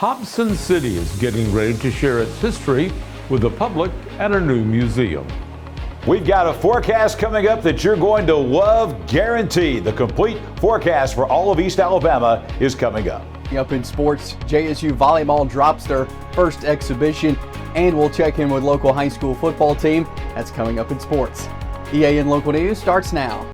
Hobson City is getting ready to share its history with the public at a new museum. We've got a forecast coming up that you're going to love, guaranteed. The complete forecast for all of East Alabama is coming up. Up in sports, JSU Volleyball drops their first exhibition, and we'll check in with local high school football team. That's coming up in sports. EAN Local News starts now.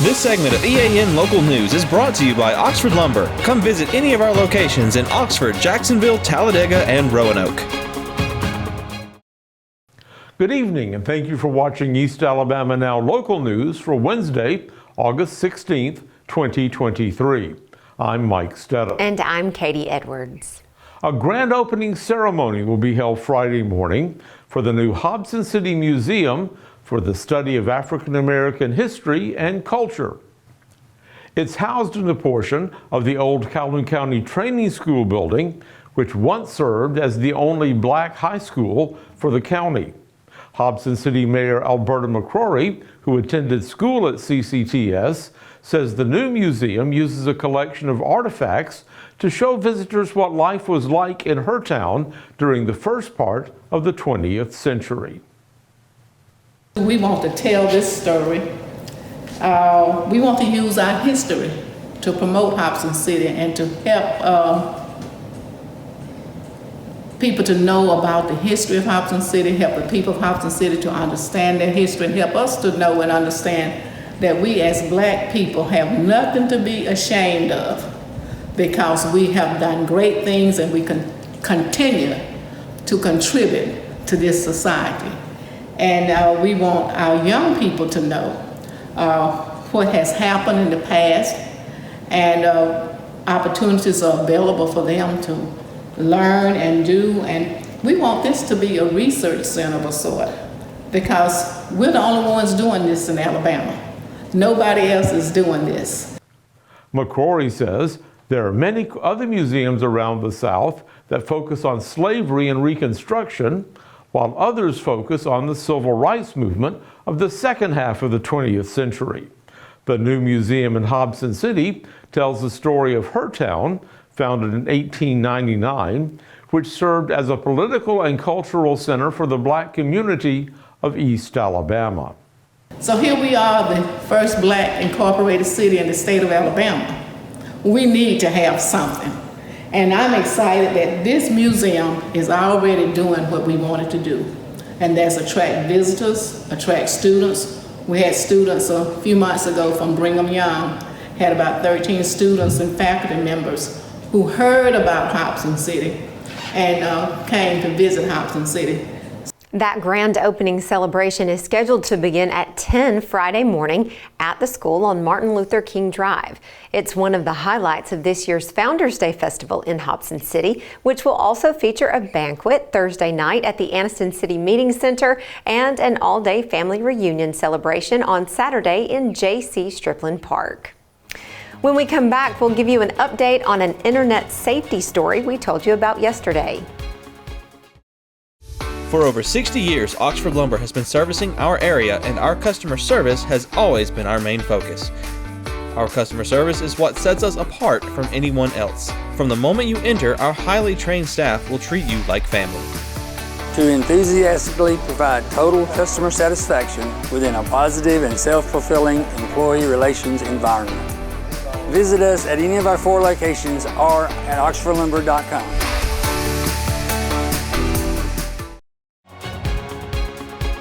This segment of EAN Local News is brought to you by Oxford Lumber. Come visit any of our locations in Oxford, Jacksonville, Talladega, and Roanoke. Good evening, and thank you for watching East Alabama Now Local News for Wednesday, August 16th, 2023. I'm Mike Stedham. And I'm Katie Edwards. A grand opening ceremony will be held Friday morning for the new Hobson City Museum for the study of African American history and culture. It's housed in a portion of the old Calhoun County Training School building, which once served as the only black high school for the county. Hobson City Mayor Alberta McCrory, who attended school at CCTS, says the new museum uses a collection of artifacts to show visitors what life was like in her town during the first part of the 20th century. We want to tell this story. We want to use our history to promote Hobson City and to help people to know about the history of Hobson City, help the people of Hobson City to understand their history, and help us to know and understand that we as black people have nothing to be ashamed of, because we have done great things and we can continue to contribute to this society. And we want our young people to know what has happened in the past, and opportunities are available for them to learn and do. And we want this to be a research center of a sort, because we're the only ones doing this in Alabama. Nobody else is doing this. McCrory says there are many other museums around the South that focus on slavery and Reconstruction, while others focus on the civil rights movement of the second half of the 20th century. The new museum in Hobson City tells the story of her town, founded in 1899, which served as a political and cultural center for the black community of East Alabama. So here we are, the first black incorporated city in the state of Alabama. We need to have something. And I'm excited that this museum is already doing what we wanted to do. And that's attract visitors, attract students. We had students a few months ago from Brigham Young, had about 13 students and faculty members who heard about Hobson City and came to visit Hobson City. That grand opening celebration is scheduled to begin at 10 Friday morning at the school on Martin Luther King Drive. It's one of the highlights of this year's Founders Day Festival in Hobson City, which will also feature a banquet Thursday night at the Anniston City Meeting Center and an all-day family reunion celebration on Saturday in J.C. Strickland Park. When we come back, we'll give you an update on an internet safety story we told you about yesterday. For over 60 years, Oxford Lumber has been servicing our area, and our customer service has always been our main focus. Our customer service is what sets us apart from anyone else. From the moment you enter, our highly trained staff will treat you like family. To enthusiastically provide total customer satisfaction within a positive and self-fulfilling employee relations environment. Visit us at any of our 4 locations or at oxfordlumber.com.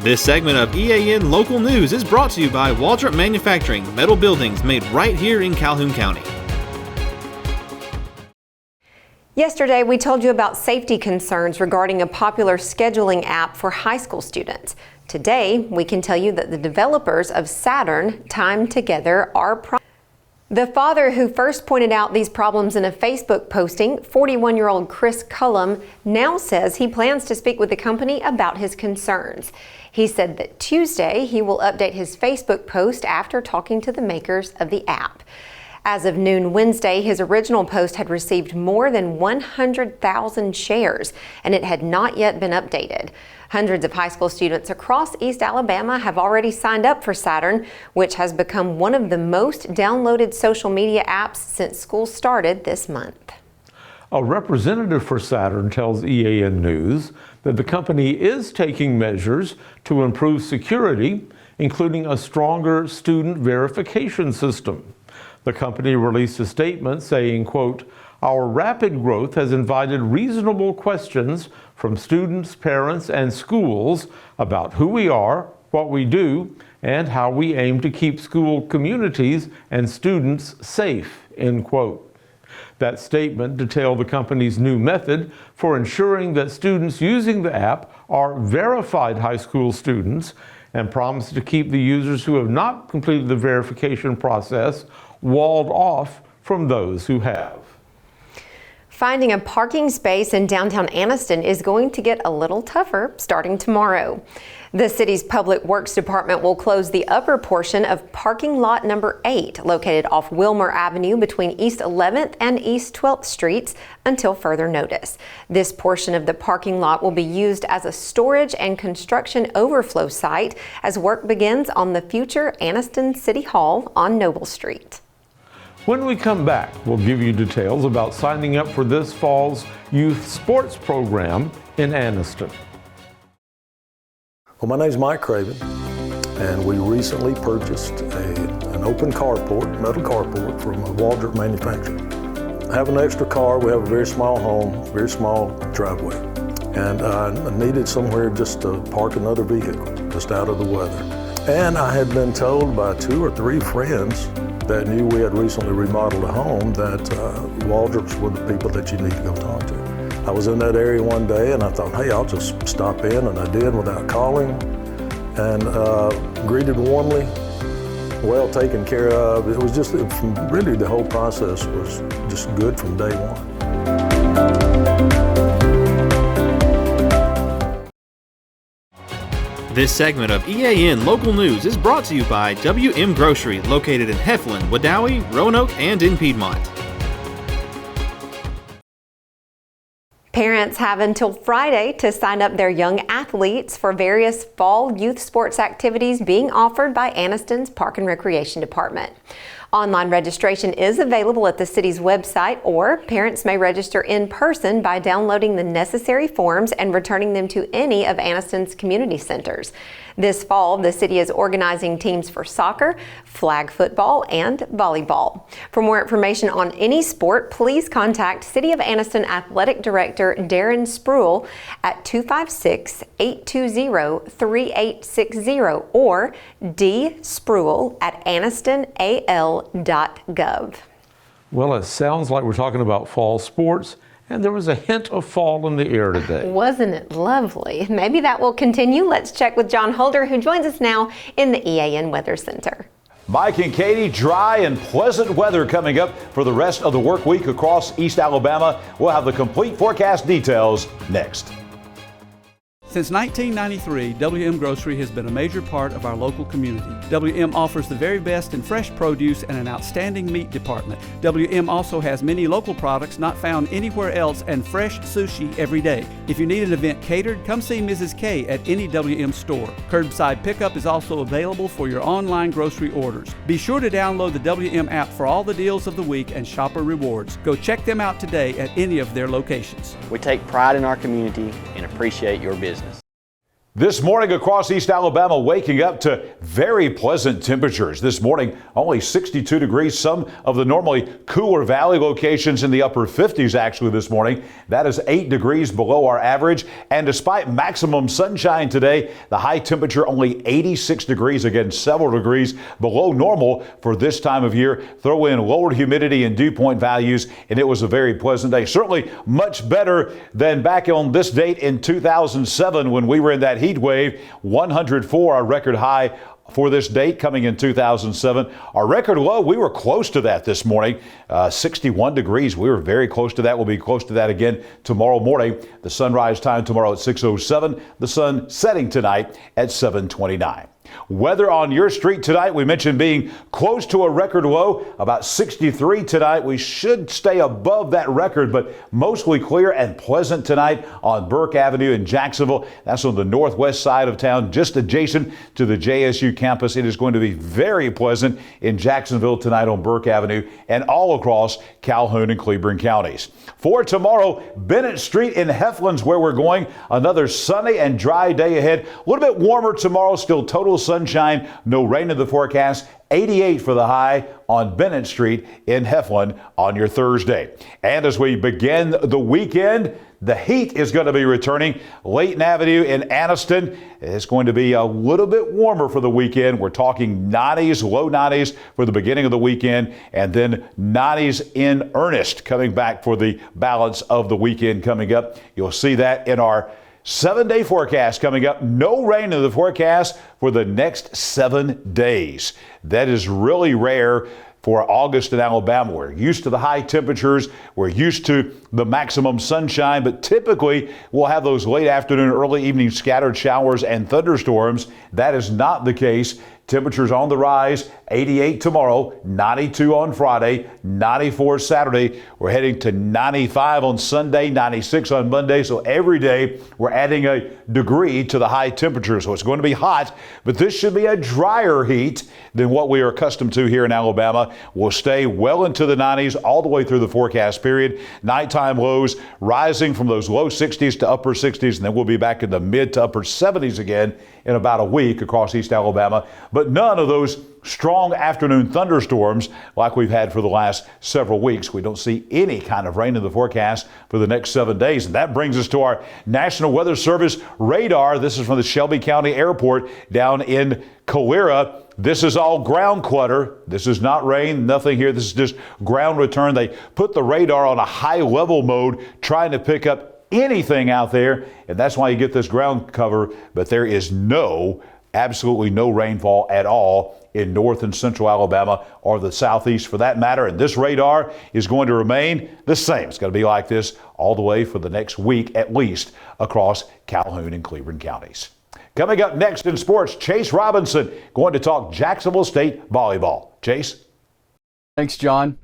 This segment of EAN Local News is brought to you by Waldrop Manufacturing, metal buildings made right here in Calhoun County. Yesterday, we told you about safety concerns regarding a popular scheduling app for high school students. Today, we can tell you that the developers of Saturn Time Together are the father who first pointed out these problems in a Facebook posting, 41-year-old Chris Cullum, now says he plans to speak with the company about his concerns. He said that Tuesday he will update his Facebook post after talking to the makers of the app. As of noon Wednesday, his original post had received more than 100,000 shares, and it had not yet been updated. Hundreds of high school students across East Alabama have already signed up for Saturn, which has become one of the most downloaded social media apps since school started this month. A representative for Saturn tells EAN News that the company is taking measures to improve security, including a stronger student verification system. The company released a statement saying, quote, "Our rapid growth has invited reasonable questions from students, parents, and schools about who we are, what we do, and how we aim to keep school communities and students safe," end quote. That statement detailed the company's new method for ensuring that students using the app are verified high school students and promised to keep the users who have not completed the verification process walled off from those who have. Finding a parking space in downtown Anniston is going to get a little tougher starting tomorrow. The city's Public Works Department will close the upper portion of parking lot number 8, located off Wilmer Avenue between East 11th and East 12th Streets, until further notice. This portion of the parking lot will be used as a storage and construction overflow site as work begins on the future Anniston City Hall on Noble Street. When we come back, we'll give you details about signing up for this fall's youth sports program in Anniston. Well, my name's Mike Craven, and we recently purchased an open carport, metal carport from a Waldrop manufacturer. I have an extra car. We have a very small home, very small driveway, and I needed somewhere just to park another vehicle, just out of the weather. And I had been told by 2 or 3 friends that knew we had recently remodeled a home that Waldrops were the people that you need to go talk to. I was in that area one day and I thought, hey, I'll just stop in, and I did without calling, and greeted warmly, well taken care of. It was just, really the whole process was just good from day one. This segment of EAN Local News is brought to you by WM Grocery, located in Heflin, Wadowee, Roanoke, and in Piedmont. Parents have until Friday to sign up their young athletes for various fall youth sports activities being offered by Anniston's Park and Recreation Department. Online registration is available at the city's website, or parents may register in person by downloading the necessary forms and returning them to any of Anniston's community centers. This fall, the city is organizing teams for soccer, flag football, and volleyball. For more information on any sport, please contact City of Anniston Athletic Director Darren Spruill at 256-820-3860 or dspruill@annistonal.gov. Well, it sounds like we're talking about fall sports, and there was a hint of fall in the air today. Wasn't it lovely? Maybe that will continue. Let's check with John Holder, who joins us now in the EAN Weather Center. Mike and Katie, dry and pleasant weather coming up for the rest of the work week across East Alabama. We'll have the complete forecast details next. Since 1993, WM Grocery has been a major part of our local community. WM offers the very best in fresh produce and an outstanding meat department. WM also has many local products not found anywhere else and fresh sushi every day. If you need an event catered, come see Mrs. K at any WM store. Curbside pickup is also available for your online grocery orders. Be sure to download the WM app for all the deals of the week and shopper rewards. Go check them out today at any of their locations. We take pride in our community and appreciate your business. This morning across East Alabama, waking up to very pleasant temperatures. This morning, only 62 degrees. Some of the normally cooler valley locations in the upper 50s actually this morning. That is 8 degrees below our average. And despite maximum sunshine today, the high temperature only 86 degrees, again, several degrees below normal for this time of year. Throw in lower humidity and dew point values, and it was a very pleasant day. Certainly much better than back on this date in 2007 when we were in that heat wave. 104, our record high for this date coming in 2007. Our record low, we were close to that this morning, 61 degrees. We were very close to that. We'll be close to that again tomorrow morning. The sunrise time tomorrow at 6:07. The sun setting tonight at 7:29. Weather on your street tonight, we mentioned being close to a record low, about 63 tonight. We should stay above that record, but mostly clear and pleasant tonight on Burke Avenue in Jacksonville. That's on the northwest side of town, just adjacent to the JSU campus. It is going to be very pleasant in Jacksonville tonight on Burke Avenue and all across Calhoun and Cleburne counties. For tomorrow, Bennett Street in Heflin's where we're going. Another sunny and dry day ahead. A little bit warmer tomorrow, still total sunshine, no rain in the forecast. 88 for the high on Bennett Street in Heflin on your Thursday. And as we begin the weekend, the heat is going to be returning. Layton Avenue in Anniston is going to be a little bit warmer for the weekend. We're talking 90s, low 90s for the beginning of the weekend, and then 90s in earnest coming back for the balance of the weekend coming up. You'll see that in our 7-day forecast coming up. No rain in the forecast for the next 7 days. That is really rare for August in Alabama. We're used to the high temperatures. We're used to the maximum sunshine, but typically we'll have those late afternoon, early evening scattered showers and thunderstorms. That is not the case. Temperatures on the rise, 88 tomorrow, 92 on Friday, 94 Saturday. We're heading to 95 on Sunday, 96 on Monday. So every day we're adding a degree to the high temperature. So it's going to be hot, but this should be a drier heat than what we are accustomed to here in Alabama. We'll stay well into the 90s all the way through the forecast period. Nighttime lows rising from those low 60s to upper 60s, and then we'll be back in the mid to upper 70s again in about a week across East Alabama. But none of those strong afternoon thunderstorms like we've had for the last several weeks. We don't see any kind of rain in the forecast for the next 7 days. And that brings us to our National Weather Service radar. This is from the Shelby County Airport down in Calera. This is all ground clutter. This is not rain, nothing here. This is just ground return. They put the radar on a high level mode, trying to pick up anything out there, and that's why you get this ground cover. But there is absolutely no rainfall at all in north and central Alabama or the southeast for that matter. And this radar is going to remain the same. It's going to be like this all the way for the next week at least across Calhoun and Cleburne counties. Coming up next in sports, Chase Robinson going to talk Jacksonville State volleyball. Chase? Thanks, John.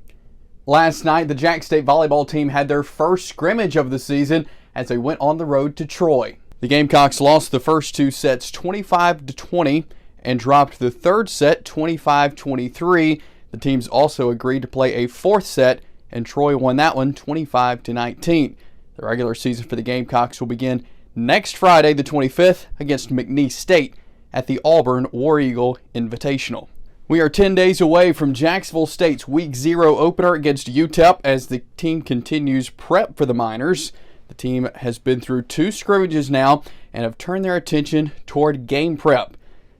Last night, the Jack State volleyball team had their first scrimmage of the season as they went on the road to Troy. The Gamecocks lost the first two sets 25-20 and dropped the third set 25-23. The teams also agreed to play a fourth set, and Troy won that one 25-19. The regular season for the Gamecocks will begin next Friday, the 25th, against McNeese State at the Auburn War Eagle Invitational. We are 10 days away from Jacksonville State's Week 0 opener against UTEP as the team continues prep for the Miners. The team has been through 2 scrimmages now and have turned their attention toward game prep.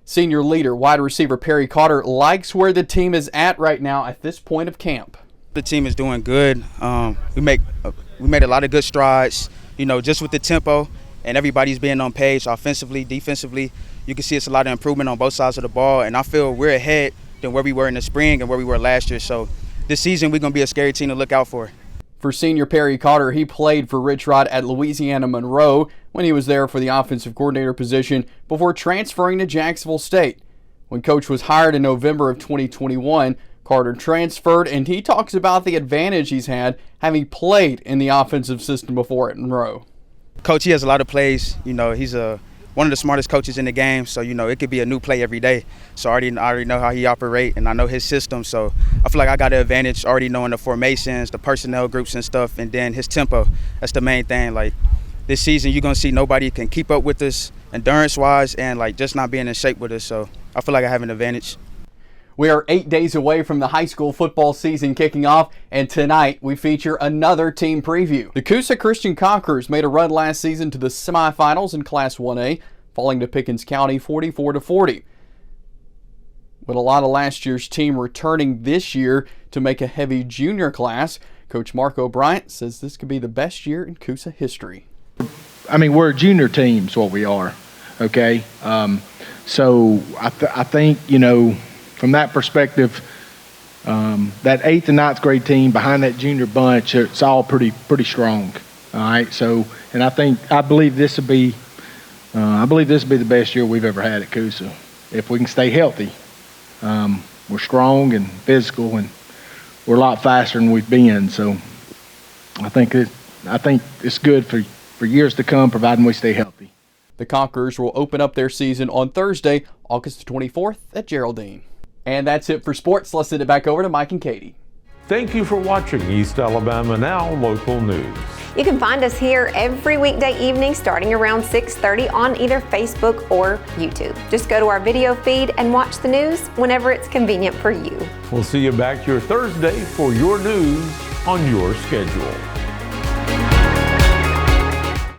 Senior leader, wide receiver Perry Cotter, likes where the team is at right now at this point of camp. The team is doing good. We made a lot of good strides, just with the tempo and everybody's being on page offensively, defensively. You can see it's a lot of improvement on both sides of the ball, and I feel we're ahead than where we were in the spring and where we were last year. So this season we're going to be a scary team to look out for. For senior Perry Cotter, he played for Rich Rod at Louisiana Monroe when he was there for the offensive coordinator position before transferring to Jacksonville State. When Coach was hired in November of 2021, Carter transferred, and he talks about the advantage he's had having played in the offensive system before at Monroe. Coach, he has a lot of plays. He's one of the smartest coaches in the game, so it could be a new play every day. So I already know how he operates, and I know his system. So I feel like I got an advantage already knowing the formations, the personnel groups and stuff, and then his tempo. That's the main thing. Like this season, you're gonna see nobody can keep up with us endurance-wise, and just not being in shape with us. So I feel like I have an advantage. We are 8 days away from the high school football season kicking off, and tonight we feature another team preview. The Coosa Christian Conquerors made a run last season to the semifinals in Class 1A, falling to Pickens County 44-40. With a lot of last year's team returning this year to make a heavy junior class, Coach Mark O'Brien says this could be the best year in Coosa history. We're a junior team is what we are, okay? So I think, from that perspective, that 8th and 9th grade team behind that junior bunch, it's all pretty strong. All right. So, and I believe this will be the best year we've ever had at Coosa. if we can stay healthy. We're strong and physical, and we're a lot faster than we've been. So I think it's good for years to come, providing we stay healthy. The Conquerors will open up their season on Thursday, August 24th at Geraldine. And that's it for sports. Let's send it back over to Mike and Katie. Thank you for watching East Alabama Now Local News. You can find us here every weekday evening starting around 6:30 on either Facebook or YouTube. Just go to our video feed and watch the news whenever it's convenient for you. We'll see you back here Thursday for your news on your schedule.